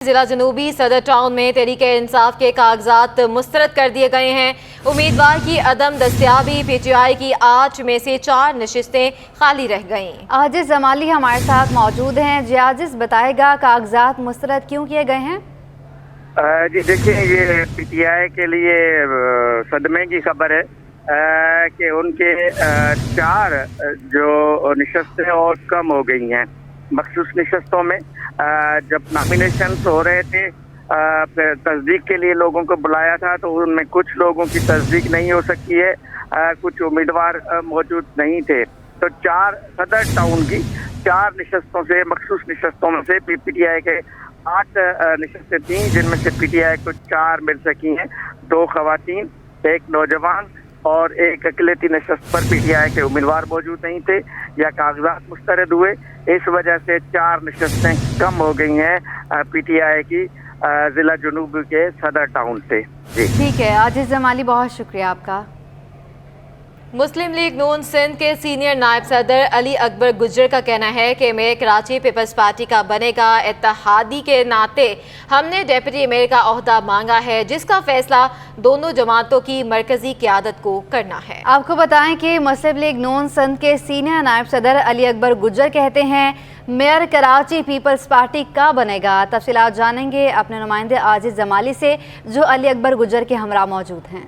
जिला जनूबी सदर टाउन में तहरीक इंसाफ के कागजात मुस्तरद कर दिए गए हैं। उम्मीदवार की अदम दस्तयाबी पीटीआई की 8 में से 4 नशिस्तें खाली रह गईं। आजिज जमाली हमारे साथ मौजूद हैं। जी आजिज, बताएगा कागजात मुस्तरद क्यों किए गए हैं? जी देखिए, ये पीटीआई के लिए सदमे की खबर है कि उनके 4 जो नशस्तें और कम हो गई हैं। मखसूस नशस्तों में जब नॉमिनेशन हो रहे थे, फिर तस्दीक के लिए लोगों को बुलाया था, तो उनमें कुछ लोगों की तस्दीक नहीं हो सकी है, कुछ उम्मीदवार मौजूद नहीं थे। तो 4 सदर टाउन की 4 नशस्तों से, मखसूस नशस्तों में से पीटीआई के 8 नशस्तें थीं, जिनमें से पीटीआई को 4 मिल सकी हैं। 2 खवातीन, 1 नौजवान और 1 अकेलेती नशस्त पर पीटीआई के उम्मीदवार मौजूद नहीं थे या कागजात मुस्तरद हुए। इस वजह से 4 नशस्तें कम हो गई हैं पीटीआई की जिला जनूब के सदर टाउन से। जी ठीक है आजिज जमाली, बहुत शुक्रिया आपका। मुस्लिम लीग नून सिंध के सीनियर नायब सदर अली अकबर गुजर का कहना है कि मेयर कराची पीपल्स पार्टी का बनेगा। इत्तेहादी के नाते हमने डिप्टी मेयर का ओहदा मांगा है, जिसका फैसला दोनों जमातों की मरकजी क़यादत को करना है। आपको बताएं कि मुस्लिम लीग नून सिंध के सीनियर नायब सदर अली अकबर गुजर कहते हैं मेयर कराची पीपल्स पार्टी का बनेगा। तफसीलात जानेंगे अपने नुमाइंदे आजिज जमाली से, जो अली अकबर गुजर के हमरा मौजूद हैं।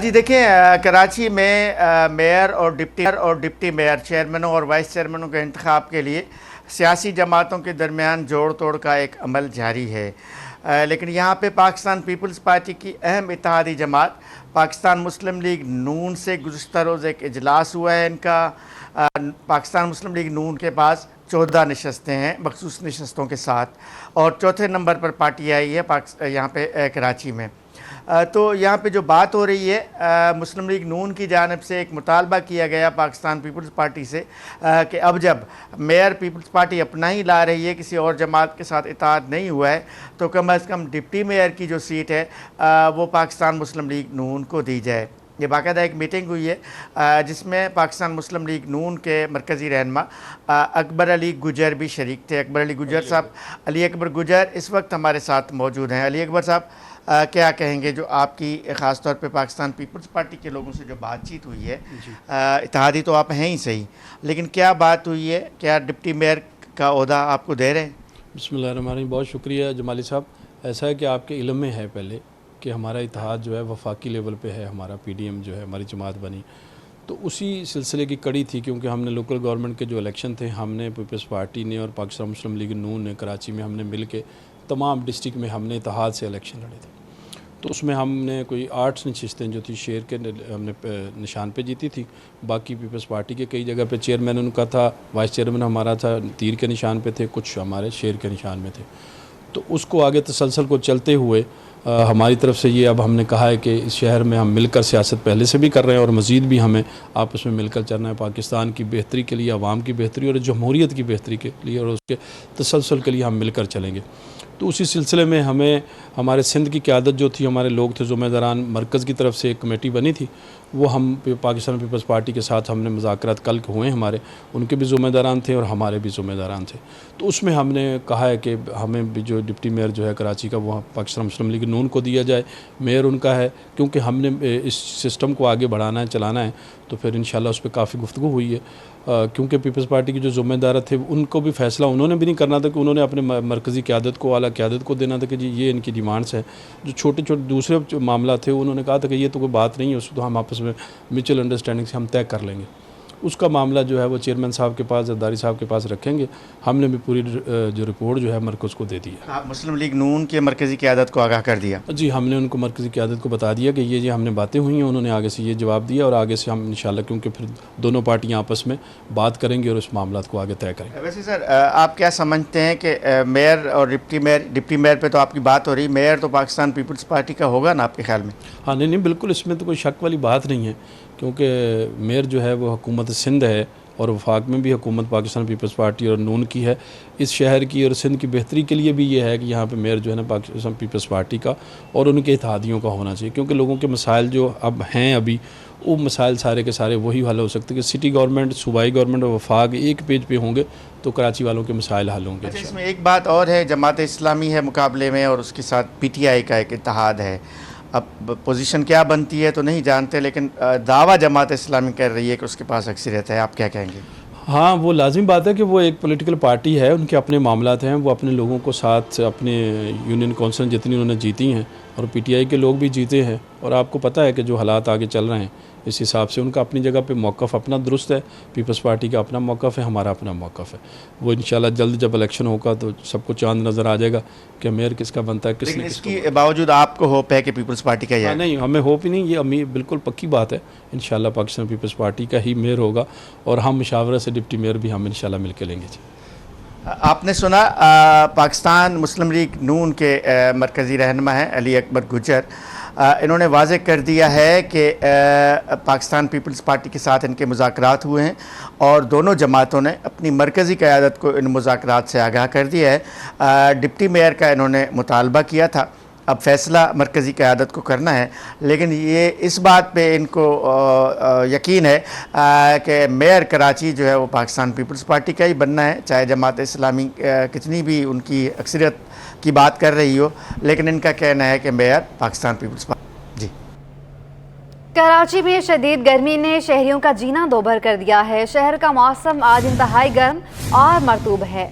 जी देखिए, कराची में मेयर और डिप्टी मेयर, चेयरमैनों और वाइस चेयरमैनों के इंतखाब के लिए सियासी जमातों के दरमियान जोड़ तोड़ का एक अमल जारी है। लेकिन यहाँ पे पाकिस्तान पीपल्स पार्टी की अहम इत्तेहादी जमात पाकिस्तान मुस्लिम लीग नून से गुज़श्ता रोज़ एक इजलास हुआ है इनका। पाकिस्तान मुस्लिम लीग नून के पास 14 नशस्तें हैं मखसूस नशस्तों के साथ, और चौथे नंबर पर पार्टी आई है यहाँ पे कराची में। तो यहाँ पे जो बात हो रही है, मुस्लिम लीग नून की जानिब से एक मुतालबा किया गया पाकिस्तान पीपल्स पार्टी से कि अब जब मेयर पीपल्स पार्टी अपना ही ला रही है, किसी और जमात के साथ इत्तेहाद नहीं हुआ है, तो कम अज़ कम डिप्टी मेयर की जो सीट है वो पाकिस्तान मुस्लिम लीग नून को दी जाए। ये बाकायदा एक मीटिंग हुई है जिसमें पाकिस्तान मुस्लिम लीग नून के मरकज़ी रहनुमा अकबर अली गुजर भी शरीक थे। अकबर अली गुजर साहब, अली अकबर गुजर इस वक्त हमारे साथ मौजूद हैं। अली अकबर साहब, क्या कहेंगे जो आपकी ख़ास तौर पे पाकिस्तान पीपल्स पार्टी के लोगों से जो बातचीत हुई है, इत्तेहादी तो आप हैं ही सही, लेकिन क्या बात हुई है, क्या डिप्टी मेयर का ओहदा आपको दे रहे हैं? बिस्मिल्लाहिर्रहमानिर्रहीम, बहुत शुक्रिया जमाली साहब। ऐसा है कि आपके इल्म में है पहले कि हमारा इत्तेहाद जो है वफाकी लेवल पे है, हमारा पीडीएम जो है हमारी जमात बनी, तो उसी सिलसिले की कड़ी थी, क्योंकि हमने लोकल गवर्नमेंट के जो इलेक्शन थे, हमने पीपल्स पार्टी ने और पाकिस्तान मुस्लिम लीग नून ने कराची में हमने मिल के तमाम डिस्ट्रिक्ट में हमने इत्तेहाद से इलेक्शन लड़े थे। तो उसमें हमने कोई 8 नशिस्तें जो थी शेर के हमने निशान पे जीती थी। बाकी पीपल्स पार्टी के कई जगह पे चेयरमैन उनका था, वाइस चेयरमैन हमारा था, तीर के निशान पे थे, कुछ हमारे शेर के निशान में थे। तो उसको आगे तसलसल को चलते हुए हमारी तरफ से ये अब हमने कहा है कि इस शहर में हम मिलकर सियासत पहले से भी कर रहे हैं और मज़ीद भी हमें आपस में मिलकर चलना है, पाकिस्तान की बेहतरी के लिए, आवाम की बेहतरी और जमहूरियत की बेहतरी के लिए और उसके तसलसल के लिए हम मिलकर चलेंगे। तो उसी सिलसिले में हमें हमारे सिंध की क़यादत जो थी, हमारे लोग थे ज़िम्मेदारान, मरकज़ की तरफ से एक कमेटी बनी थी, वो हम पाकिस्तान पीपल्स पार्टी के साथ हमने मुज़ाकरात कल हुए हमारे, उनके भी ज़िम्मेदारान थे और हमारे भी ज़िम्मेदारान थे। तो उसमें हमने कहा है कि हमें भी जो डिप्टी मेयर जो है कराची का वो पाकिस्तान मुस्लिम लीग नून को दिया जाए। मेयर उनका है, क्योंकि हमने इस सिस्टम को आगे बढ़ाना है, चलाना है, तो फिर इंशाल्लाह उस पर काफ़ी गुफ्तगू हुई है। क्योंकि पीपल्स पार्टी के जो ज़िम्मेदार थे उनको भी फ़ैसला उन्होंने भी नहीं करना था कि उन्होंने अपने मरकज़ी क़यादत को, आला क़यादत को देना था कि जी ये इनकी डिमांड्स हैं। जो छोटे छोटे दूसरे जो मामला थे उन्होंने कहा था कि ये तो कोई बात नहीं है, उसको तो हम आपस में म्यूचुअल अंडरस्टैंडिंग से हम तय कर लेंगे। उसका मामला जो है वो चेयरमैन साहब के पास, जरदारी साहब के पास रखेंगे। हमने भी पूरी जो रिपोर्ट जो है मरकज़ को दे दी है। आप मुस्लिम लीग नून के मरकज़ी क़यादत को आगाह कर दिया? जी, हमने उनको मरकज़ी क़यादत को बता दिया कि ये हमने बातें हुई हैं, उन्होंने आगे से ये जवाब दिया और आगे से हम इंशाल्लाह, क्योंकि फिर दोनों पार्टियाँ आपस में बात करेंगे और इस मामला को आगे तय करेंगे। वैसे सर, आप क्या समझते हैं कि मेयर और डिप्टी मेयर पर तो आपकी बात हो रही, मेयर तो पाकिस्तान पीपल्स पार्टी का होगा ना आपके ख्याल में? हाँ, नहीं, बिल्कुल, इसमें तो कोई शक वाली बात नहीं है, क्योंकि मेयर जो है वो हुकूमत सिंध है और वफाक में भी हुकूमत पाकिस्तान पीपल्स पार्टी और नून की है। इस शहर की और सिंध की बेहतरी के लिए भी ये है कि यहाँ पे मेयर जो है ना पाकिस्तान पीपल्स पार्टी का और उनके इत्तेहादियों का होना चाहिए, क्योंकि लोगों के मसाइल जो अब हैं अभी वो मसाइल सारे के सारे वही हल हो सकते हैं कि सिटी गवर्नमेंट, सूबाई गवर्नमेंट और वफाक एक पेज पे होंगे तो कराची वालों के मसाइल हल होंगे। अच्छा, इसमें एक बात और है, जमात इस्लामी है मुकाबले में और उसके साथ PTI का एक इत्तेहाद है। अब पोजीशन क्या बनती है तो नहीं जानते, लेकिन दावा जमात इस्लामी कर रही है कि उसके पास अक्सरियत है। आप क्या कहेंगे? हाँ, वो लाजिम बात है कि वो एक पॉलिटिकल पार्टी है, उनके अपने मामलात हैं, वो अपने लोगों को साथ अपने यूनियन कौंसिल जितनी उन्होंने जीती हैं और PTI के लोग भी जीते हैं। और आपको पता है कि जो हालात आगे चल रहे हैं इस हिसाब से उनका अपनी जगह पे मौक़िफ़ अपना दुरुस्त है, पीपल्स पार्टी का अपना मौक़िफ़ है, हमारा अपना मौक़िफ़ है। वो इंशाल्लाह जल्द जब इलेक्शन होगा तो सबको चांद नज़र आ जाएगा कि मेयर किसका बनता है, किसने इसके बावजूद आपको होप है कि पीपल्स पार्टी का ही है? नहीं, हमें होप ही नहीं, ये अमीर बिल्कुल पक्की बात है। इंशाल्लाह पाकिस्तान पीपल्स पार्टी का ही मेयर होगा और हम मुशावरत से डिप्टी मेयर भी हम इंशाल्लाह मिल के लेंगे। आपने सुना पाकिस्तान मुस्लिम लीग नून के मरकज़ी रहनुमा हैं अली अकबर गुज्जर। इन्होंने वाज़ेह कर दिया है कि पाकिस्तान पीपल्स पार्टी के साथ इनके मुज़ाकरात हुए हैं और दोनों जमातों ने अपनी मरकज़ी क़यादत को इन मुज़ाकरात से आगाह कर दिया है। डिप्टी मेयर का इन्होंने मुतालबा किया था, अब फ़ैसला मरकज़ी क़यादत को करना है, लेकिन ये इस बात पे इनको यकीन है कि मेयर कराची जो है वो पाकिस्तान पीपल्स पार्टी का ही बनना है, चाहे जमात इस्लामी कितनी भी उनकी अक्सरियत की बात कर रही हो, लेकिन इनका कहना है कि मेयर पाकिस्तान पीपल्स पार्टी। जी, कराची में शदीद गर्मी ने शहरियों का जीना दोभर कर दिया है। शहर का मौसम आज इंतहाई गर्म और मरतूब है।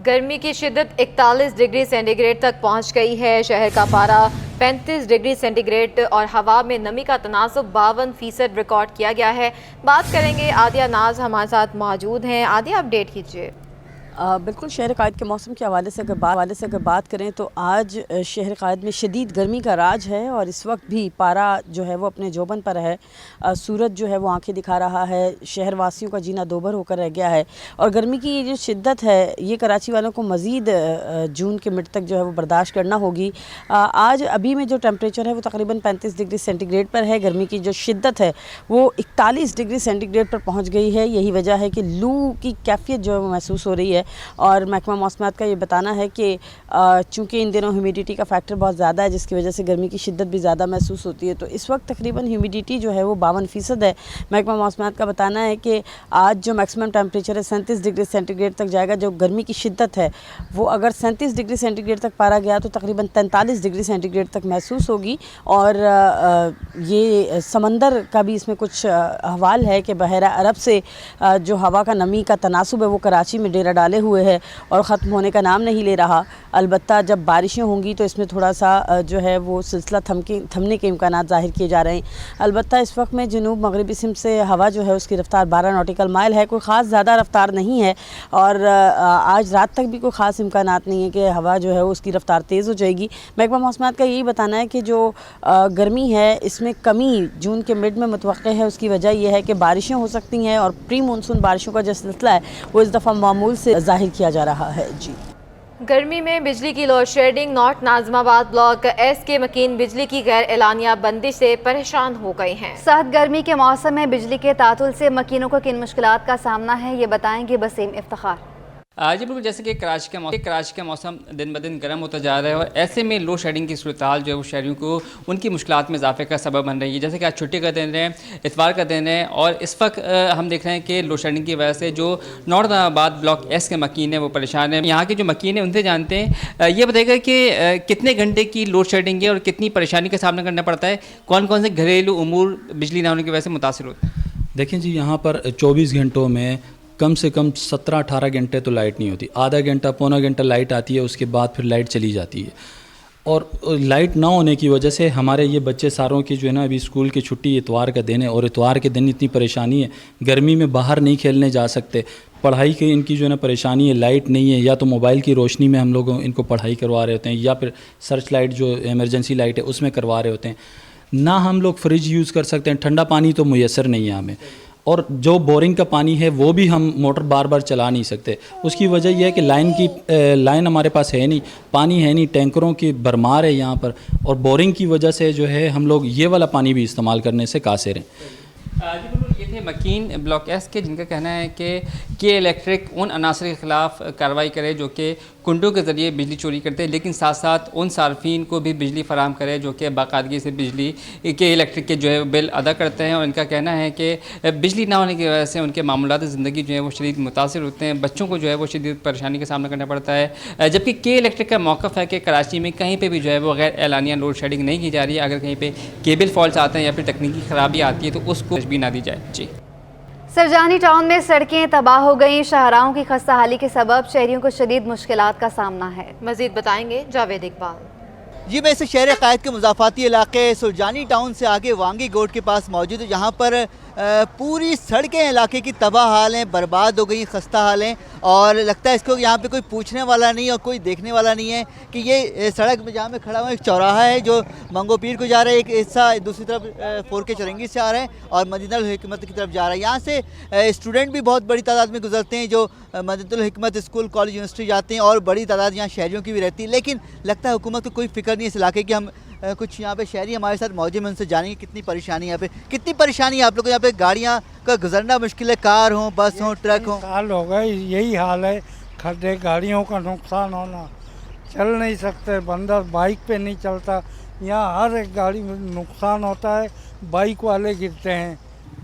गर्मी की शिद्दत 41 डिग्री सेंटीग्रेड तक पहुंच गई है। शहर का पारा 35 डिग्री सेंटीग्रेड और हवा में नमी का तनासुब 52% रिकॉर्ड किया गया है। बात करेंगे, आदिया नाज हमारे साथ मौजूद हैं। आदिया, अपडेट कीजिए। बिल्कुल, शहर क़ायद के मौसम के हवाले से अगर बात करें तो आज शहर क़ायद में शदीद गर्मी का राज है और इस वक्त भी पारा जो है वो अपने जोबन पर है। सूरज जो है वो आंखें दिखा रहा है। शहर वासियों का जीना दोभर होकर रह गया है और गर्मी की ये जो शिद्दत है ये कराची वालों को मज़ीद जून के मिड तक जो है वो बर्दाश्त करना होगी। आज अभी में जो टेम्परेचर है वो तकरीबन 35 डिग्री सेंटीग्रेड पर है। गर्मी की जो शिद्दत है वो 41 डिग्री सेंटीग्रेड पर पहुँच गई है। यही वजह है कि लू की कैफियत जो है वो महसूस हो रही है और महकमा मौसमात का ये बताना है कि चूँकि इन दिनों ह्यूमिडिटी का फैक्टर बहुत ज़्यादा है जिसकी वजह से गर्मी की शिद्दत भी ज़्यादा महसूस होती है। तो इस वक्त तकरीबन ह्यूमिडिटी जो है वो 52% है। महकमा मौसमात का बताना है कि आज जो मैक्सिमम टेम्परेचर है 37 डिग्री सेंटीग्रेड तक जाएगा। जो गर्मी की शिद्दत है वो अगर 37 डिग्री सेंटीग्रेड तक पारा गया तो तकरीबन 43 डिग्री सेंटीग्रेड तक महसूस होगी। और ये समंदर का भी इसमें कुछ हवाल है कि बहरा अरब से जो हवा का नमी का तनासुब है वो कराची में डेरा डाले हुए है और ख़त्म होने का नाम नहीं ले रहा। अलबत्ता जब बारिशें होंगी तो इसमें थोड़ा सा जो है वो सिलसिला थमने के इम्कानात ज़ाहिर किए जा रहे हैं। अलबत्ता इस वक्त में जनूब मगरबी सिमत से हवा जो है उसकी रफ़्तार 12 नॉटिकल माइल है, कोई ख़ास ज़्यादा रफ़्तार नहीं है और आज रात तक भी कोई ख़ास इम्कानात नहीं है कि हवा जो है उसकी रफ़्तार तेज़ हो जाएगी। महकमा मौसमात का यही बताना है कि जो गर्मी है इसमें कमी जून के मिड में मुतवक्के है। उसकी वजह यह है कि बारिशें हो सकती हैं और प्री मानसून बारिशों का जो सिलसिला है वो इस दफ़ा मामूल से ज़ाहिर किया जा रहा है। जी, गर्मी में बिजली की load shedding. North Nazimabad block S के मकीन बिजली की गैर एलानिया बंदिश से परेशान हो गए हैं। सख्त गर्मी के मौसम में बिजली के तातुल से मकीनों को किन मुश्किलात का सामना है ये बताएंगे वसीम इफ्तिखार। जी बिल्कुल, जैसे कि कराची का मौसम दिन ब दिन गर्म होता जा रहा है और ऐसे में लोड शेडिंग की सूरत हाल जो है वो शहरियों को उनकी मुश्किलात में इजाफे का सबब बन रही है। जैसे कि आज छुट्टी का दिन है, इतवार का दिन है और इस वक्त हम देख रहे हैं कि लोड शेडिंग की वजह से जो नॉर्थ नाज़िमाबाद ब्लॉक एस के मकीन है वो परेशान है। यहाँ के जो मकीन है उनसे जानते हैं, ये बताएगा कि कितने घंटे की लोड शेडिंग है और कितनी परेशानी का सामना करना पड़ता है, कौन कौन से घरेलू उमूर बिजली ना होने की वजह से मुतासिर होते हैं। देखें जी, यहाँ पर 24 घंटों में कम से कम 17-18 घंटे तो लाइट नहीं होती। आधा घंटा पौना घंटा लाइट आती है, उसके बाद फिर लाइट चली जाती है। और लाइट ना होने की वजह से हमारे ये बच्चे सारों की जो है ना अभी स्कूल की छुट्टी इतवार का दिन है और इतवार के दिन इतनी परेशानी है, गर्मी में बाहर नहीं खेलने जा सकते। पढ़ाई की इनकी जो है ना परेशानी है, लाइट नहीं है, या तो मोबाइल की रोशनी में हम लोग इनको पढ़ाई करवा रहे होते हैं या फिर सर्च लाइट जो इमरजेंसी लाइट है उसमें करवा रहे होते हैं। ना हम लोग फ्रिज यूज़ कर सकते हैं, ठंडा पानी तो मुयसर नहीं है हमें, और जो बोरिंग का पानी है वो भी हम मोटर बार बार चला नहीं सकते। उसकी वजह यह है कि लाइन हमारे पास है नहीं, पानी है नहीं, टैंकरों की भरमार है यहाँ पर, और बोरिंग की वजह से जो है हम लोग ये वाला पानी भी इस्तेमाल करने से कासिर हैं। जी बिल्कुल, ये थे देखिए मकीन ब्लॉक एस के जिनका कहना है कि इलेक्ट्रिक उन अनासर के ख़िलाफ़ कार्रवाई करे जो कि कुंडों के ज़रिए बिजली चोरी करते हैं, लेकिन साथ साथ उन सार्फिन को भी बिजली फराहम करे जो कि बाकायदगी से बिजली के इलेक्ट्रिक के जो है बिल अदा करते हैं। और इनका कहना है कि बिजली ना होने की वजह से उनके मामूलात ज़िंदगी जो है वो शदीद मुतासिर होते हैं, बच्चों को जो है वो शदीद परेशानी का सामना करना पड़ता है। जबकि के इलेक्ट्रिक का मौक़िफ़ है कि कराची में कहीं पर भी जो है वो गैर एलानिया लोड शेडिंग नहीं की जा रही है। अगर कहीं पर केबल फॉल्ट आते हैं या फिर तकनीकी ख़राबी आती है तो उसको भी ना दी जाए। जी, सरजानी टाउन में सड़कें तबाह हो गई। शाहराहों की खस्ताहाली के सबब शहरियों को शदीद मुश्किलात का सामना है। मजीद बताएंगे जावेद इकबाल। जी, मैं इस शहर क़ायद के मुज़ाफ़ाती इलाके सुरजानी टाउन से आगे वांगी गोड के पास मौजूद है, जहाँ पर पूरी सड़कें इलाके की तबाह हाल हैं, बर्बाद हो गई, खस्ता हाल हैं। और लगता है इसको यहाँ पे कोई पूछने वाला नहीं और कोई देखने वाला नहीं है कि ये सड़क में जहाँ मैं खड़ा हूँ एक चौराहा है जो मंगो पीर को जा रहा है, एक हिस्सा दूसरी तरफ 4K चौरंगी से आ रहा है और मदीना उल हिकमत की तरफ जा रहा है। यहाँ से स्टूडेंट भी बहुत बड़ी तादाद में गुजरते हैं जो मदीना उल हिकमत स्कूल कॉलेज यूनिवर्सिटी जाते हैं और बड़ी तादाद यहाँ शहरियों की भी रहती है। लेकिन लगता है हुकूमत को कोई फिक्र नहीं इस इलाके की। हम कुछ यहाँ पे शहरी हमारे साथ मौजूद हैं, उनसे जानेंगे कितनी परेशानी यहाँ पे, कितनी परेशानी है आप लोग को यहाँ पे, गाड़ियाँ का गुजरना मुश्किल है, कार हो, बस हो, ट्रक हो। साल हो गए यही हाल है, खड्डे, गाड़ियों का नुकसान होना, चल नहीं सकते, बंदा बाइक पे नहीं चलता, यहाँ हर एक गाड़ी में नुकसान होता है, बाइक वाले गिरते हैं।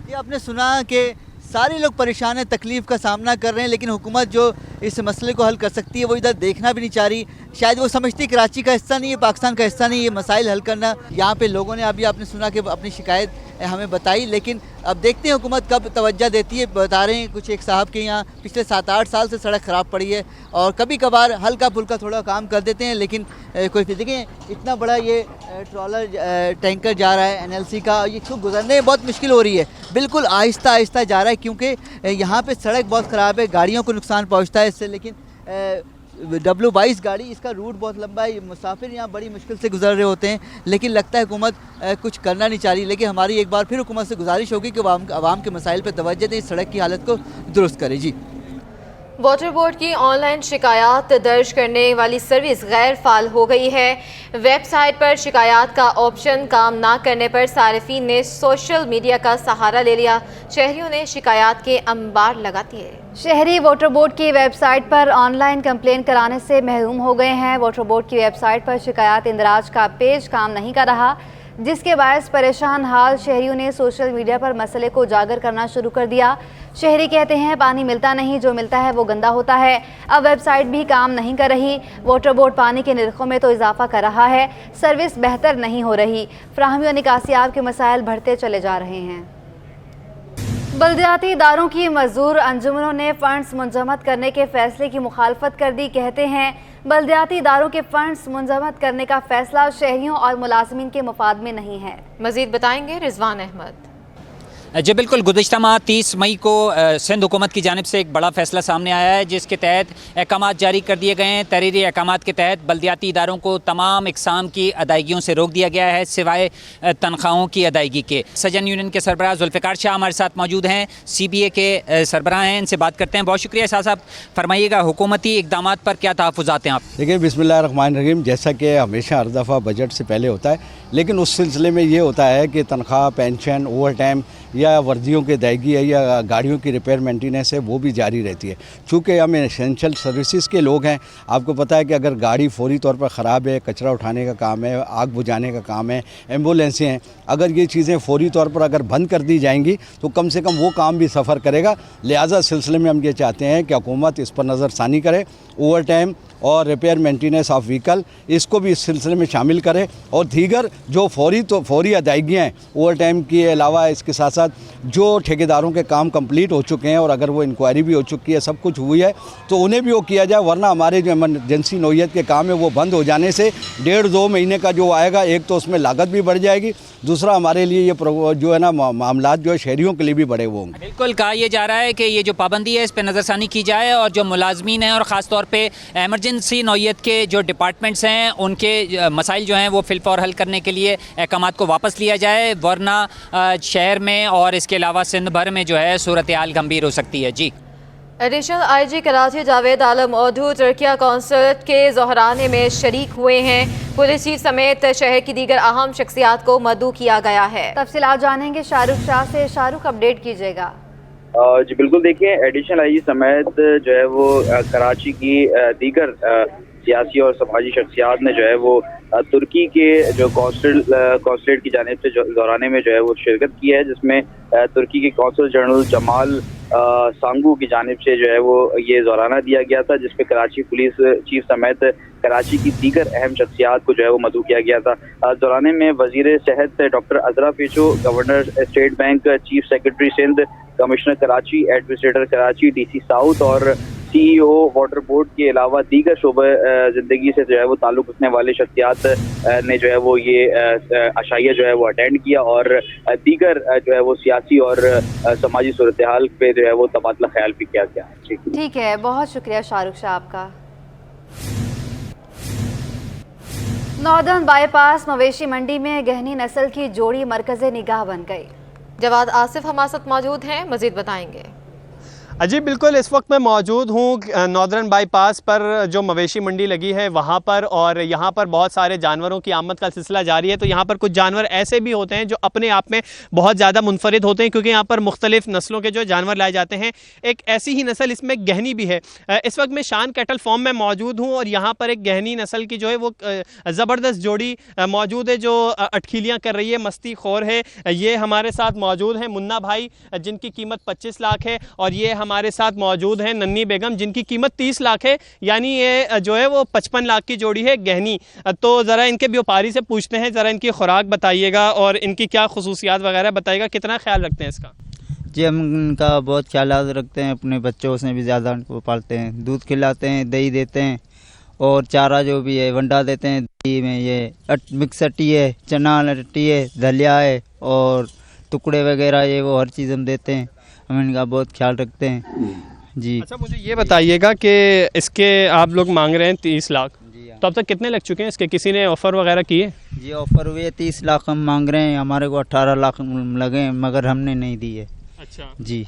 ये आपने सुना कि सारे लोग परेशान हैं, तकलीफ़ का सामना कर रहे हैं, लेकिन हुकूमत जो इस मसले को हल कर सकती है वो इधर देखना भी नहीं चाह रही। शायद वो समझती कराची का हिस्सा नहीं है, पाकिस्तान का हिस्सा नहीं है, ये मसाइल हल करना। यहाँ पे लोगों ने अभी आपने सुना कि अपनी शिकायत हमें बताई, लेकिन अब देखते हैं हुकूमत कब तवज्जो देती है। बता रहे हैं कुछ एक साहब के यहाँ पिछले 7-8 साल से सड़क ख़राब पड़ी है और कभी कभार हल्का फुल्का थोड़ा काम कर देते हैं, लेकिन कोई फिर देखें इतना बड़ा ये ट्रॉलर टैंकर जा रहा है NLC का, ये इसको गुजरने में बहुत मुश्किल हो रही है, बिल्कुल आहिस्ता आहिस्ता जा रहा है क्योंकि यहाँ पे सड़क बहुत ख़राब है, गाड़ियों को नुकसान पहुँचता है इससे। लेकिन W22 गाड़ी, इसका रूट बहुत लंबा है, मुसाफिर यहाँ बड़ी मुश्किल से गुजर रहे होते हैं, लेकिन लगता है हुकूमत कुछ करना नहीं चाह रही। लेकिन हमारी एक बार फिर हुकूमत से गुजारिश होगी कि आवाम के मसाइल पर तवज्जो दें, इस सड़क की हालत को दुरुस्त करें। जी, वाटर बोर्ड की ऑनलाइन शिकायत दर्ज करने वाली सर्विस गैर फाल हो गई है। वेबसाइट पर शिकायत का ऑप्शन काम ना करने पर सारिफीन ने सोशल मीडिया का सहारा ले लिया। शहरियों ने शिकायत के अंबार लगा दिए। शहरी वाटर बोर्ड की वेबसाइट पर ऑनलाइन कंप्लेन कराने से महरूम हो गए हैं। वाटर बोर्ड की वेबसाइट पर शिकायत इंदराज का पेज काम नहीं कर रहा, जिसके बायस परेशान हाल शहरियों ने सोशल मीडिया पर मसले को उजागर करना शुरू कर दिया। शहरी कहते हैं पानी मिलता नहीं, जो मिलता है वो गंदा होता है। अब वेबसाइट भी काम नहीं कर रही। वाटर बोर्ड पानी के निर्खों में तो इजाफा कर रहा है, सर्विस बेहतर नहीं हो रही। फ्राहमी और निकासियाब के मसाइल बढ़ते चले जा रहे हैं। बल्दियाती इदारों की मजदूर अंजुमनों ने फंड्स मुंजमद करने के फैसले की मुखालफत कर दी। कहते हैं बल्दियाती इदारों के फंड्स मुंजमद करने का फैसला शहरियों और मुलाजमीन के मफाद में नहीं है। मजीद बताएंगे रिजवान अहमद। जी बिल्कुल, गुज़िश्ता माह 30 मई को सिंध हुकूमत की जानिब से एक बड़ा फ़ैसला सामने आया है जिसके तहत अहकामात जारी कर दिए गए हैं। तहरीरी अहकामात के तहत बल्दियाती इदारों को तमाम इकसाम की अदायगियों से रोक दिया गया है सिवाय तनख्वाहों की अदायगी के। सजन यूनियन के सरबराह जुल्फ़िकार शाह हमारे साथ मौजूद हैं, CBA के सरबराह हैं, इनसे बात करते हैं। बहुत शुक्रिया शाह साहब, फरमाइएगा हुकूमती इक़दामात पर क्या तहफ़्फ़ुज़ात हैं आप? देखिए, बिस्मिल्लाहिर्रहमानिर्रहीम, जैसा कि हमेशा हर दफ़ा बजट से पहले होता है, लेकिन उस सिलसिले में ये होता है कि तनख्वाह, पेंशन, ओवर टाइम या वर्दियों की अदायगी है या गाड़ियों की रिपेयर मेंटेनेंस है वो भी जारी रहती है। चूँकि हम एसेंशियल सर्विसेज के लोग हैं, आपको पता है कि अगर गाड़ी फौरी तौर पर ख़राब है, कचरा उठाने का काम है, आग बुझाने का काम है, एम्बुलेंसें हैं, अगर ये चीज़ें फौरी तौर पर अगर बंद कर दी जाएंगी तो कम से कम वो काम भी सफ़र करेगा। लिहाजा सिलसिले में हम ये चाहते हैं कि हुकूमत इस पर नज़रसानी करे, ओवर टाइम और रिपेयर मेंटेनेंस ऑफ व्हीकल इसको भी इस सिलसिले में शामिल करे और दीगर जो फौरी अदायगियाँ हैं ओवर टाइम के अलावा इसके साथ साथ जो ठेकेदारों के काम कंप्लीट हो चुके हैं और अगर वो इंक्वायरी भी हो चुकी है, सब कुछ हुई है, तो उन्हें भी वो किया जाए। वरना हमारे जो इमरजेंसी नौइयत के काम है वो बंद हो जाने से 1.5-2 महीने का जो आएगा, एक तो उसमें लागत भी बढ़ जाएगी, दूसरा हमारे लिए ये जो है ना मामला जो है शहरियों के लिए भी बड़े वो होंगे। बिल्कुल, कहा यह जा रहा है कि ये जो पाबंदी है इस पर नज़रसानी की जाए और जो मुलाजमीन हैं और ख़ास तौर पे एमरजेंसी नौइयत के जो डिपार्टमेंट्स हैं उनके मसाइल जो हैं वो फिलफौर हल करने के लिए अहकामात को वापस लिया जाए, वरना शहर में और इसके अलावा सिंध भर में जो है सूरत हाल गंभीर हो सकती है। जी, additional IG Karachi Javed Alam ओधू Türkiye consulate के ज़ोहराने में शरीक हुए हैं। पुलिस चीफ समेत शहर की दीगर अहम शख्सियात को मदऊ किया गया है। तफसीलात जानेंगे शाहरुख शाह से। शाहरुख, अपडेट कीजिएगा। जी बिल्कुल, देखिए एडिशनल आईजी समेत जो है वो कराची की दीगर सियासी और समाजी शख्सियात ने जो है वो तुर्की के जो कौंसलेट की जानिब से दौराने में जो है वो शिरकत की है, जिसमें तुर्की के कौंसल जनरल जमाल सांगू की जानिब से जो है वो ये दौराना दिया गया था, जिसपे कराची पुलिस चीफ समेत कराची की दीगर अहम शख्सियात को जो है वो मदऊ किया गया था। दौराने में वजीर सेहत doctor Azra Pechuho, governor state bank, chief secretary Sindh, commissioner Karachi, administrator Karachi, DC south और CEO वाटर बोर्ड के अलावा दीगर शोबे ज़िंदगी से जो है वो ताल्लुक़ रखने वाले शख्सियात ने जो है वो ये अशाइया जो है वो अटेंड किया और दीगर जो है वो सियासी और समाजी सूरत हाल पे जो है वो तबादला ख्याल भी किया गया। ठीक है, बहुत शुक्रिया शाहरुख शाह आपका। नॉर्दर्न बाईपास मवेशी मंडी में गहनी नस्ल की जोड़ी मरकज़ निगाह बन गई। जवाद आसिफ हमारे साथ मौजूद हैं, मजीद बताएंगे। जी बिल्कुल, इस वक्त मैं मौजूद हूँ नॉर्दर्न बाईपास पर जो मवेशी मंडी लगी है वहाँ पर, और यहाँ पर बहुत सारे जानवरों की आमद का सिलसिला जारी है। तो यहाँ पर कुछ जानवर ऐसे भी होते हैं जो अपने आप में बहुत ज़्यादा मुनफरिद होते हैं, क्योंकि यहाँ पर मुख्तलिफ नस्लों के जो जानवर लाए जाते हैं। एक ऐसी ही नस्ल इसमें गहनी भी है। इस वक्त मैं शान कैटल फार्म में मौजूद हूँ और यहाँ पर एक गहनी नस्ल की जो है वो ज़बरदस्त जोड़ी मौजूद है जो अटखीलियाँ कर रही है, मस्ती खोर है। ये हमारे साथ मौजूद हैं मुन्ना भाई, जिनकी कीमत 25 लाख है, और ये हमारे साथ मौजूद हैं नन्नी बेगम, जिनकी कीमत 30 लाख है। यानी ये जो है वो 55 लाख की जोड़ी है गहनी। तो ज़रा इनके व्यापारी से पूछते हैं, ज़रा इनकी खुराक बताइएगा और इनकी क्या खुसूसियात वगैरह बताइएगा, कितना ख्याल रखते हैं इसका? जी हम इनका बहुत ख्याल रखते हैं, अपने बच्चों से भी ज़्यादा उनको पालते हैं, दूध खिलाते हैं, दही देते हैं और चारा जो भी है वंडा देते हैं। दही में ये मिक्स अट्टी है, चना अट्टी है, दलिया है और टुकड़े वगैरह ये वो हर चीज़ हम देते हैं। हम इनका बहुत ख्याल रखते हैं जी। अच्छा, मुझे ये बताइएगा कि इसके आप लोग मांग रहे हैं 30 लाख, तो अब तक कितने लग चुके हैं इसके? किसी ने ऑफ़र वगैरह किए? जी ऑफ़र हुए 30 लाख हम मांग रहे हैं, हमारे को 18 लाख लगे मगर हमने नहीं दिए। अच्छा जी,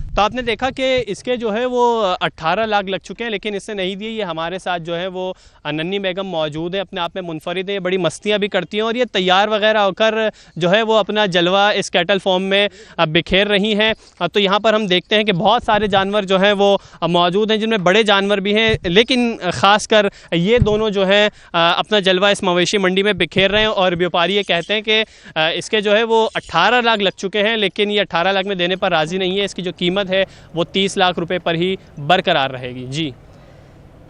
तो आपने देखा कि इसके जो है वो 18 लाख लग चुके हैं, लेकिन इससे नहीं दिए। ये हमारे साथ जो है वो नन्नी बेगम मौजूद है, अपने आप में मुनफरिद है, बड़ी मस्तियाँ भी करती हैं और ये तैयार वगैरह होकर जो है वो अपना जलवा इस कैटल फॉर्म में बिखेर रही हैं। तो यहाँ पर हम देखते हैं कि बहुत सारे जानवर जो हैं वो मौजूद हैं, जिनमें बड़े जानवर भी हैं, लेकिन ख़ासकर ये दोनों जो हैं अपना जलवा इस मवेशी मंडी में बिखेर रहे हैं। और व्यापारी ये कहते हैं कि इसके जो है वो 18 लाख लग चुके हैं, लेकिन ये 18 लाख में देने पर राज़ी नहीं है। इसकी जो कीमत है वो 30 लाख रुपए पर ही बरकरार रहेगी। जी,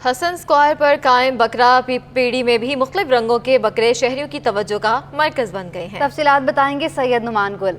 हसन स्क्वायर पर कायम बकरा पीढ़ी में भी मुख्तलिफ रंगों के बकरे शहरियों की तवज्जो का मरकज़ बन गए हैं। तफसीलात बताएंगे सैयद नुमान गुल।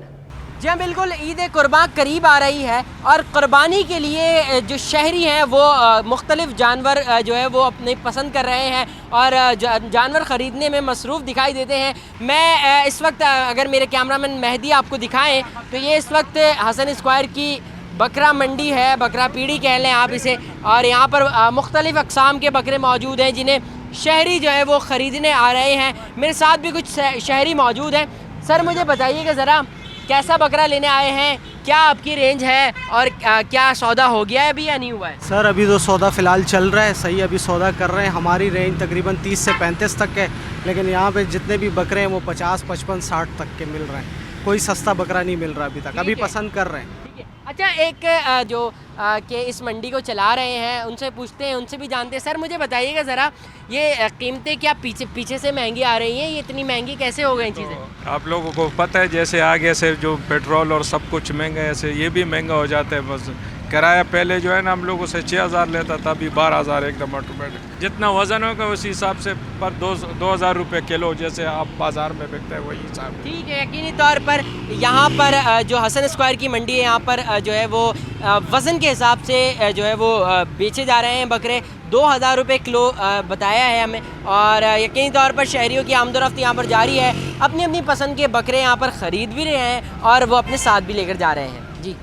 जी हाँ बिल्कुल, ईद कुर्बान करीब आ रही है और कुर्बानी के लिए जो शहरी हैं वो मुख्तलिफ जानवर जो है वो अपने पसंद कर रहे हैं और जानवर ख़रीदने में मसरूफ़ दिखाई देते हैं। मैं इस वक्त, अगर मेरे कैमरामैन मेहदी आपको दिखाएं, तो ये इस वक्त हसन स्क्वायर की बकरा मंडी है, बकरा पीढ़ी कह लें आप इसे, और यहाँ पर मुख्तलिफ़ अक़साम के बकरे मौजूद हैं जिन्हें शहरी जो है वो ख़रीदने आ रहे हैं। मेरे साथ भी कुछ शहरी मौजूद हैं। सर मुझे बताइएगा ज़रा, कैसा बकरा लेने आए हैं, क्या आपकी रेंज है और क्या सौदा हो गया है अभी या नहीं हुआ है? सर अभी तो सौदा फ़िलहाल चल रहा है, सही अभी सौदा कर रहे हैं। हमारी रेंज तकरीबन 30 से 35 तक है, लेकिन यहाँ पे जितने भी बकरे हैं वो 50, 55, 60 तक के मिल रहे हैं। कोई सस्ता बकरा नहीं मिल रहा अभी तक, अभी पसंद कर रहे हैं। अच्छा, एक जो कि इस मंडी को चला रहे हैं उनसे पूछते हैं, उनसे भी जानते हैं। सर मुझे बताइएगा ज़रा, ये कीमतें क्या पीछे से महंगी आ रही हैं? ये इतनी महंगी कैसे हो गई चीज़ें? आप लोगों को पता है, जैसे आगे से जो पेट्रोल और सब कुछ महंगा है, ऐसे ये भी महंगा हो जाता है। बस किराया पहले जो है ना हम लोगों से 6,000 लेता था, अभी 12,000 एकदम ऑटोमेटिक। जितना वज़न होगा उसी हिसाब से पर 2,000 रुपये किलो जैसे आप बाज़ार में बिकते हैं वही हिसाब। ठीक है, यकीनी तौर पर यहाँ पर जो हसन स्क्वायर की मंडी है, यहाँ पर जो है वो वज़न के हिसाब से जो है वो बेचे जा रहे हैं बकरे। 2,000 रुपये किलो बताया है हमें, और यकीनी तौर पर शहरियों की आमदोरफ्त यहाँ पर जारी है। अपनी अपनी पसंद के बकरे यहाँ पर ख़रीद भी रहे हैं और वो अपने साथ भी लेकर जा रहे हैं। जी,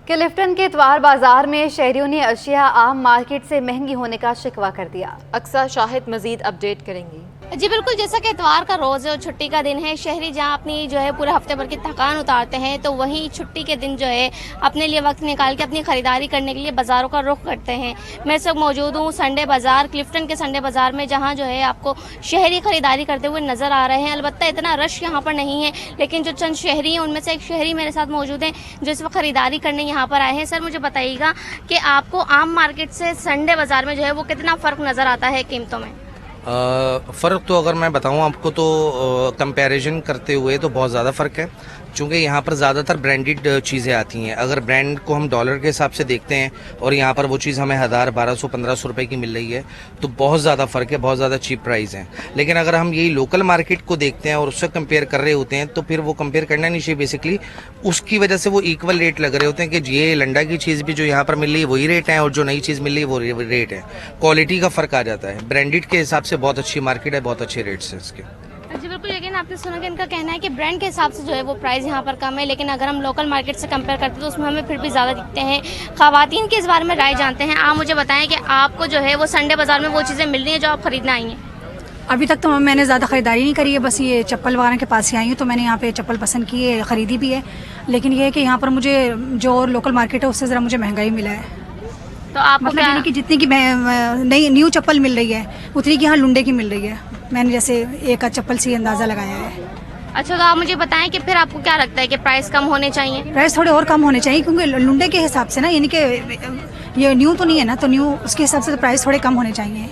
क्लिफ्टन के इतवार बाजार में शहरियों ने अशिया आम मार्केट से महंगी होने का शिकवा कर दिया। अक्सा शाहिद मजीद अपडेट करेंगी। जी बिल्कुल, जैसा कि इतवार का रोज़ छुट्टी का दिन है, शहरी जहां अपनी जो है पूरे हफ्ते भर की थकान उतारते हैं, तो वहीं छुट्टी के दिन जो है अपने लिए वक्त निकाल के अपनी ख़रीदारी करने के लिए बाज़ारों का रुख करते हैं। मैं इस वक्त मौजूद हूँ संडे बाज़ार, क्लिफ्टन के संडे बाज़ार में, जहां जो है आपको शहरी ख़रीदारी करते हुए नज़र आ रहे हैं। अलबत्ता इतना रश यहाँ पर नहीं है, लेकिन जो चंद शहरी हैं उनमें से एक शहरी मेरे साथ मौजूद हैं जो इस वक्त ख़रीदारी करने यहाँ पर आए हैं। सर, मुझे बताइएगा कि आपको आम मार्केट से संडे बाज़ार में जो है वो कितना फ़र्क नज़र आता है कीमतों में? फ़र्क तो अगर मैं बताऊं आपको तो कंपैरिजन करते हुए तो बहुत ज़्यादा फ़र्क है, क्योंकि यहाँ पर ज़्यादातर ब्रांडेड चीज़ें आती हैं। अगर ब्रांड को हम डॉलर के हिसाब से देखते हैं और यहाँ पर वो चीज़ हमें 1000, 1200, 1500 रुपए की मिल रही है, तो बहुत ज़्यादा फ़र्क है, बहुत ज़्यादा चीप प्राइस है। लेकिन अगर हम यही लोकल मार्केट को देखते हैं और उससे कंपेयर कर रहे होते हैं, तो फिर वो कंपेयर करना नहीं चाहिए। बेसिकली उसकी वजह से वो इक्वल रेट लग रहे होते हैं कि ये लंडा की चीज़ भी जो यहाँ पर मिल रही है वही रेट है और जो नई चीज़ मिल रही है वो रेट है। क्वालिटी का फ़र्क आ जाता है। ब्रांडेड के हिसाब से बहुत अच्छी मार्केट है, बहुत अच्छे रेट्स हैं इसके। जी बिल्कुल, लेकिन आपने सुना कि इनका कहना है कि ब्रांड के हिसाब से जो है वो प्राइस यहाँ पर कम है, लेकिन अगर हम लोकल मार्केट से कंपेयर करते हैं तो उसमें हमें फिर भी ज़्यादा दिखते हैं। ख़वातीन के इस बारे में राय जानते हैं। आप मुझे बताएं कि आपको जो है वो संडे बाज़ार में वो चीज़ें मिल रही हैं जो आप खरीदना आई हैं? अभी तक तो मैंने ज़्यादा ख़रीदारी नहीं करी है, बस ये चप्पल वगैरह के पास ही आई हूँ, तो मैंने यहाँ पे चप्पल पसंद की है, ख़रीदी भी है। लेकिन ये है कि यहाँ पर मुझे जो लोकल मार्केट है उससे ज़रा मुझे महंगा ही मिला है। तो आपको मतलब यानी कि जितनी की नई न्यू चप्पल मिल रही है उतनी की यहाँ लुंडे की मिल रही है। मैंने जैसे एक आध चप्पल से अंदाज़ा लगाया है। अच्छा, तो आप मुझे बताएं कि फिर आपको क्या लगता है कि प्राइस कम होने चाहिए? प्राइस थोड़े और कम होने चाहिए, क्योंकि लुंडे के हिसाब से ना, यानी कि ये न्यू तो नहीं है ना, तो न्यू उसके हिसाब से तो प्राइस थोड़े कम होने चाहिए।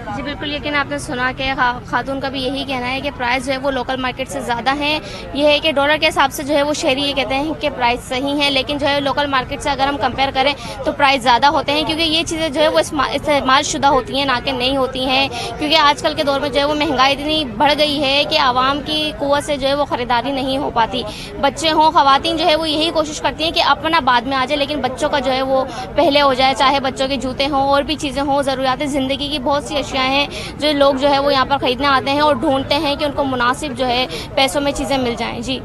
जी बिल्कुल, लेकिन आपने सुना कि खातून का भी यही कहना है कि प्राइस जो है वो लोकल मार्केट से ज़्यादा है। ये है कि डॉलर के हिसाब से जो है वो शहरी ये कहते हैं कि प्राइस सही है, लेकिन जो है लोकल मार्केट से अगर हम कंपेयर करें तो प्राइस ज़्यादा होते हैं, क्योंकि ये चीज़ें जो है वो इस्तेमाल शुदा होती हैं, ना कि नहीं होती हैं। क्योंकि आजकल के दौर में जो है वो महंगाई इतनी बढ़ गई है कि आवाम की कुव्वत से जो है वो ख़रीदारी नहीं हो पाती। बच्चे हों, ख़वातीन जो है वो यही कोशिश करती हैं कि अपना बाद में आ जाए, लेकिन बच्चों का जो है वो पहले हो जाए। चाहे बच्चों के जूते हों और भी चीज़ें हों, ज़रूरियात ज़िंदगी की बहुत सी अशियाँ हैं जो लोग जो है वो यहाँ पर ख़रीदने आते हैं और ढूंढते हैं कि उनको मुनासिब जो है पैसों में चीज़ें मिल जाएं। जी,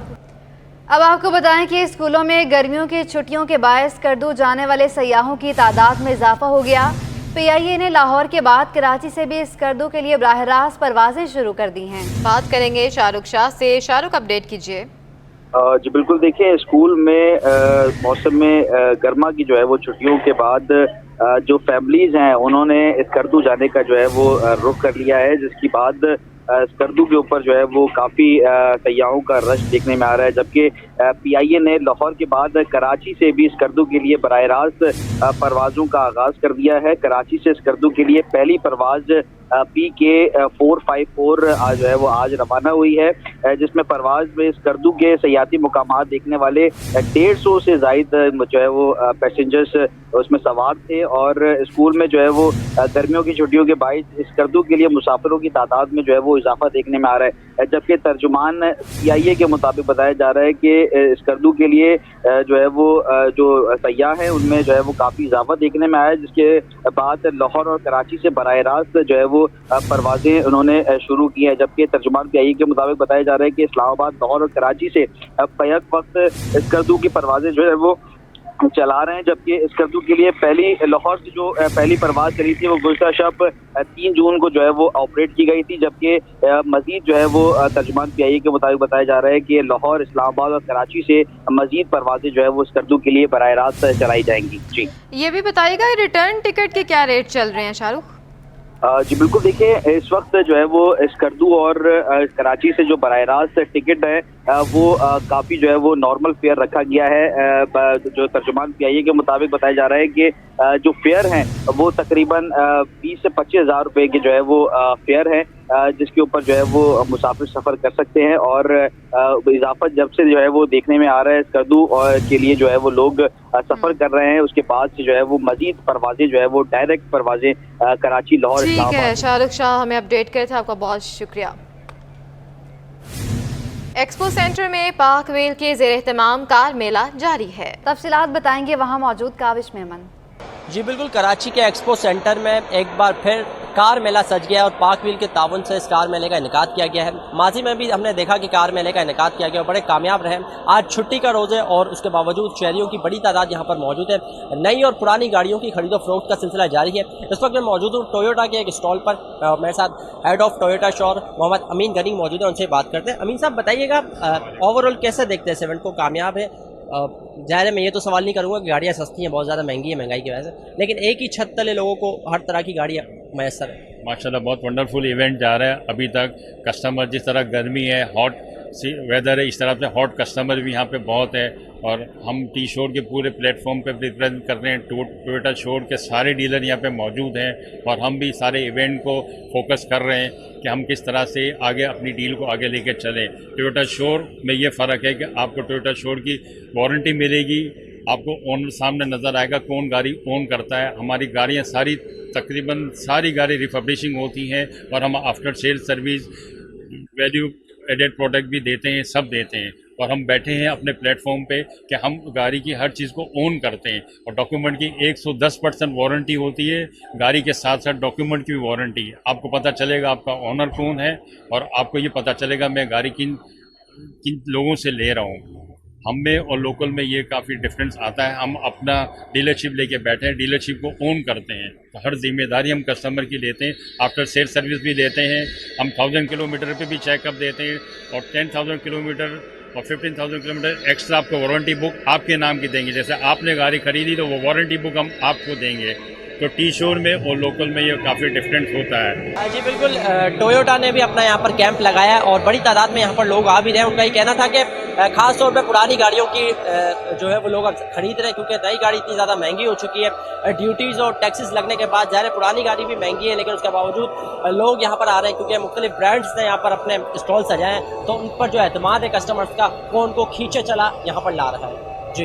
अब आपको बताएं कि स्कूलों में गर्मियों की छुट्टियों के बायस करदू जाने वाले सयाहों की तादाद में इजाफा हो गया। PIA ने लाहौर के बाद कराची से भी इस करदू के लिए बराह रास्त परवाजें शुरू कर दी हैं। बात करेंगे शाहरुख शाह से। शाहरुख, अपडेट कीजिए। जी बिल्कुल, देखिए स्कूल में मौसम में गर्मा की जो है वो छुट्टियों के बाद जो फैमिलीज हैं उन्होंने इस करदू जाने का जो है वो रुख कर लिया है, जिसकी बाद स्कर्दू के ऊपर जो है वो काफ़ी सयाहों का रश देखने में आ रहा है। जबकि PIA ने लाहौर के बाद कराची से भी स्कर्दू के लिए बराह रास्त परवाज़ों का आगाज़ कर दिया है। कराची से स्कर्दू के लिए पहली परवाज़ PK 454 जो है वो आज रवाना हुई है, जिसमें परवाज़ में स्कर्दू के सयाती मुकामात देखने वाले 150 से ज़ायद जो है वो पैसेंजर्स उसमें सवार थे। और स्कूल में जो है वो गर्मियों की छुट्टियों के बायस स्कर्दू के लिए मुसाफिरों की तादाद में जो है वो इजाफा देखने में आ रहा है। जबकि तर्जुमान PIA के मुताबिक बताया जा रहा है कि स्कर्दू के लिए जो है वो जो सयाह हैं उनमें जो है वो काफ़ी इजाफा देखने में आया है, जिसके बाद लाहौर और कराची से बराह रास्त जो है वो परवाजें उन्होंने शुरू की हैं। जबकि तर्जुमान PIA के मुताबिक बताया जा रहा है कि इस्लामाबाद, लाहौर और कराची से बैक वक्त स्कर्दू की परवाजें जो है वो चला रहे हैं। जबकि स्कर्दू के लिए लाहौर से जो पहली परवाज़ चली थी वो गुज़श्ता शब 3 जून को जो है वो ऑपरेट की गई थी। जबकि मजीद जो है वो तर्जुमान PIA के मुताबिक बताया जा रहा है कि लाहौर, इस्लामाबाद और कराची से मजीद परवाजें जो है वो स्कर्दू के लिए बराह रास्त चलाई जाएंगी। जी, ये भी बताइएगा रिटर्न टिकट के क्या रेट चल रहे हैं शाहरुख? जी बिल्कुल, देखिए इस वक्त जो है वो स्कर्दू और कराची से जो बराह रास्त टिकट है वो काफ़ी जो है वो नॉर्मल फेयर रखा गया है। जो तर्जुमान PIA के मुताबिक बताया जा रहा है कि जो फेयर हैं वो तकरीबन 20 से 25 हज़ार रुपये के जो है वो फेयर है, जिसके ऊपर जो है वो मुसाफिर सफ़र कर सकते हैं। और इजाफा जब से जो है वो देखने में आ रहा है स्कर्दू के लिए जो है वो लोग सफ़र कर रहे हैं, उसके बाद से जो है वो मजीद परवाजें जो है वो डायरेक्ट परवाजें कराची, लाहौर, ठीक है शाहरुख शाह, हमें अपडेट करे थे, आपका बहुत शुक्रिया। एक्सपो सेंटर में पाक वेल के ज़ेर एहतमाम कार मेला जारी है। तफसीलात बताएंगे वहाँ मौजूद काविश मेमन। जी बिल्कुल, कराची के एक्सपो सेंटर में एक बार फिर कार मेला सज गया है और पाक व्हील के ताउन से इस कार मेले का इनेकाद किया गया है। माजी में भी हमने देखा कि कार मेले का इनेकाद किया गया और बड़े कामयाब रहे। आज छुट्टी का रोज़ है और उसके बावजूद शहरियों की बड़ी तादाद यहाँ पर मौजूद है। नई और पुरानी गाड़ियों की खरीदो फरोख्त का सिलसिला जारी है। इस वक्त मैं मौजूद हूँ टोयोटा के एक स्टॉल पर। मेरे साथ हेड ऑफ टोयोटा शोर मोहम्मद अमीन गनी मौजूद है, उनसे बात करते हैं। अमीन साहब बताइएगा, ओवरऑल कैसे देखते हैं इस इवेंट को? कामयाब है? ज़ाहिर है मैं ये तो सवाल नहीं करूँगा कि गाड़ियाँ सस्ती हैं, बहुत ज़्यादा महंगी है महंगाई की वजह से, लेकिन एक ही छत तले लोगों को हर तरह की गाड़ियाँ मैसर है। माशाल्लाह बहुत वंडरफुल इवेंट जा रहा है अभी तक। कस्टमर जिस तरह गर्मी है, हॉट वेदर है, इस तरह से हॉट कस्टमर भी यहाँ पे बहुत है। और हम टी शोर के पूरे प्लेटफॉर्म पे रिप्रेजेंट कर रहे हैं। टोयोटा शोर के सारे डीलर यहाँ पे मौजूद हैं और हम भी सारे इवेंट को फोकस कर रहे हैं कि हम किस तरह से आगे अपनी डील को आगे लेके चलें। टोयोटा शोर में ये फ़र्क है कि आपको टोयोटा शोर की वारंटी मिलेगी, आपको ओनर सामने नज़र आएगा कौन गाड़ी ओन करता है। हमारी गाड़ियाँ सारी तकरीबन सारी गाड़ी रिफर्बिशिंग होती हैं और हम after sale service value added product भी देते हैं, सब देते हैं। और हम बैठे हैं अपने प्लेटफॉर्म पे कि हम गाड़ी की हर चीज़ को ओन करते हैं और डॉक्यूमेंट की 110% वारंटी होती है। गाड़ी के साथ साथ डॉक्यूमेंट की भी वारंटी है। आपको पता चलेगा आपका ओनर कौन है और आपको ये पता चलेगा मैं गाड़ी किन लोगों से ले रहा हूँ। हम में और लोकल में ये काफ़ी डिफरेंस आता है। हम अपना डीलरशिप लेके बैठे हैं, डीलरशिप को ओन करते हैं, तो हर जिम्मेदारी हम कस्टमर की लेते हैं। आफ्टर सेल सर्विस भी देते हैं, हम 1000 किलोमीटर पे भी चेकअप देते हैं और 10,000 किलोमीटर और 15,000 किलोमीटर एक्स्ट्रा आपको वारंटी बुक आपके नाम की देंगे। जैसे आपने गाड़ी खरीदी तो वो वारंटी बुक हम आपको देंगे। तो टी शोर में और लोकल में ये काफ़ी डिफरेंस होता है। जी बिल्कुल, टोयोटा ने भी अपना यहाँ पर कैंप लगाया और बड़ी तादाद में यहाँ पर लोग आ भी रहे हैं। उनका ये कहना था कि ख़ास तौर पे पुरानी गाड़ियों की जो है वो लोग अब खरीद रहे हैं क्योंकि नई गाड़ी इतनी ज़्यादा महंगी हो चुकी है। ड्यूटीज़ और टैक्सेस लगने के बाद ज़ाहिर पुरानी गाड़ी भी महंगी है, लेकिन उसके बावजूद लोग यहाँ पर आ रहे हैं क्योंकि मुख्तलिफ ब्रांड्स ने यहाँ पर अपने स्टॉल सजाए हैं। तो उन पर जो एतमाद है कस्टमर्स का वो उनको खींचे चला यहाँ पर ला रहा है।